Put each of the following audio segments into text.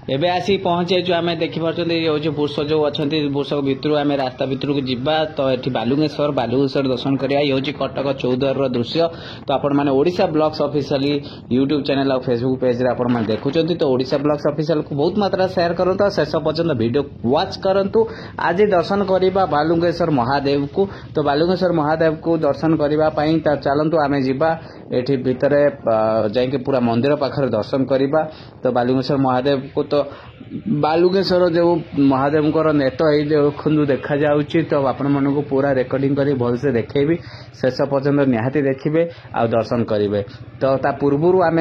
एबे आसी पहुंचेचु आम देखिपुर ये हूँ बुर्ष जो अच्छा बुर्ष भितर आम रास्ता भितर को जीवा तो ये बालुगेश्वर दर्शन करा ये हूँ कटक चौद्वार दृश्य तो आपण मैंने Odisha blogs officially YouTube channel और फेसबुक पेज रे आपण देखुं तो ओडिशा ब्लॉग्स ऑफिशियल को बहुत मात्रा शेयर करूँ शेष पर्यंत वीडियो वॉच करूँ। आज दर्शन करवा बालुगेश्वर महादेव को तो बालुगेश्वर महादेव को दर्शन करने चलतु आम जीवा ये भितर जाकि पूरा मंदिर पाखर दर्शन करवा तो बालुगेश्वर महादेव को तो बालुगेश्वर जो महादेव नेत देखु देखा जाउची तो आपण मन को पूरा रेकर्डिंग कर भलसे देखेबी शेष पर्यंत निहाती देखिए आ दर्शन करेंगे तो ता पूर्व आम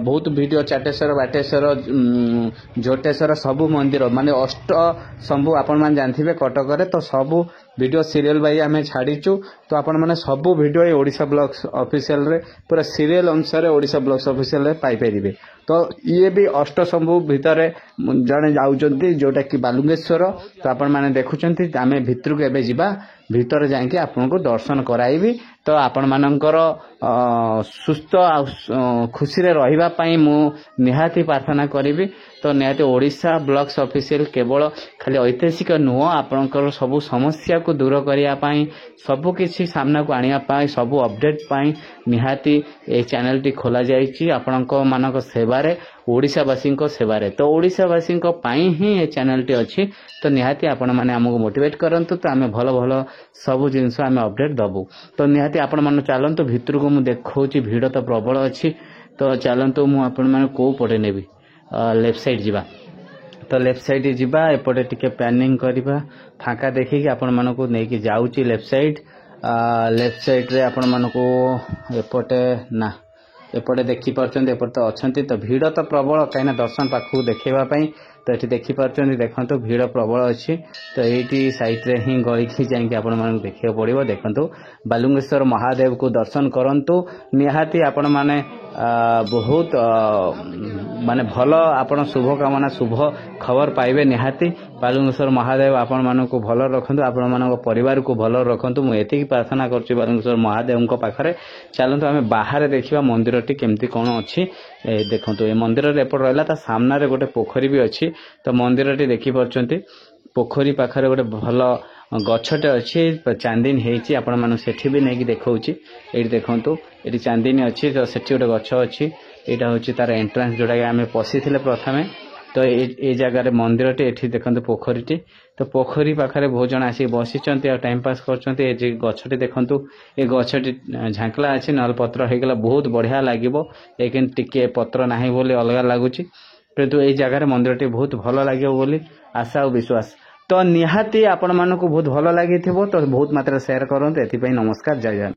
बहुत वीडियो चाटेश्वर बाटेश्वर झोटेश्वर सबू मंदिर माने अष्ट शंभु आपण मैंने जानते कटक तो सबू वीडियो सीरियल बाई आम छाड़ीचु तो आपण मैंने सबू वीडियो ओडिशा ब्लॉग्स ऑफिशियल रे पूरा सीरियल अनुसार ओडिशा ब्लॉग्स ऑफिशियल रे पाई परिबे तो ये भी अष्ट शंभु भितर जड़े जाऊँगी जोटा कि बालुगेश्वर तो आपण मैंने देखुं आम भितर को एबे जीवा भितर जाकि आपन को दर्शन कराइबी तो आपण मानकर सुस्थ खुशी रे रहिबा पई मु निहाती प्रार्थना करी तो निहाती ओडिशा ब्लॉग्स ऑफिशियल केवल खाली ऐतिहासिक नुह आपणकर सबू समस्या को दूर करिया पई सबु किछि सामना को आनिया पई सबु अपडेट पई निहाती ए चैनल टी खोला जाईची आपणक मानक सेवारे ओडिशावासी सेवारे तो ओडिशावासी ही ये चैनल टी अच्छी तो निहाती आपण माने हमको मोटिवेट करंतु तो आमे भल भल सब जिनस आमे अपडेट दबु तो निहाती आपण मन चलंतु भितर को मु देखौची भीड़ तो प्रबल अच्छी तो चलंतु मु आपण माने को पटे नेबी लेफ्ट साइड जीवा तो लेफ्ट साइड जीवा एपटे टिके प्लानिंग करबा फांका देखिकी आपण मन को नेकी जाउची लेफ्ट साइड रे आपण मन को एपटे ना एपटे देखी पार्चन एपटे तो अच्छा तो भीड़ तो प्रबल कहीं दर्शन पाखु देखापी तो ये देखिपार देखो भीड़ प्रबल अच्छी तो ये साइड रे ही गलिकी जाकि आपण मानक देखा पड़ो देखो बालुगेश्वर महादेव को दर्शन करंतु निहाती आपण माने बहुत माने भल आपण शुभ कामना शुभ खबर पाइबे निहाती बालुगेश्वर महादेव आपण मानक भल रखंतु आपण मानक परिवार को भल रखंतु मु एतिकी प्रार्थना करछि बालुगेश्वर महादेव को पाखरे चलंतु आमे बाहर देखिबा मंदिर टी केमती कोन अछि देखंतु ए मंदिर रे एपट रहला ता सामना रे गोटे पोखरी भी अछि तो मंदिर टी देखि परचंती पोखरी पाखरे गोटे भल गछटे अच्छी चांदिनी होती आपण मान सेठी भी नहीं देखौची एठी देखंतु एठी चांदिनी अच्छी तो सेठी गोटे गछ अच्छी एटा होची तार एंट्रेंस जोटा आम पशी प्रथमे तो ये जगह मंदिर टी एठी देखंतु पोखरीटी तो पोखरी पाखरे बहुत जन आसी बसिचंती और टाइम पास करचंती ए गछटी देखंतु ए गछटी झांकला अछि नल पत्र हेगला बहुत बढ़िया लागिवो लेकिन टिके पत्र नाही बोली अलग लागुची किंतु ए जगह मंदिर टी बहुत भल लागिवो बोली आशा और विश्वास तो निहाती आपण मानक बहुत भल लगी तो बहुत मात्रा शेयर करते एथि नमस्कार जय जय।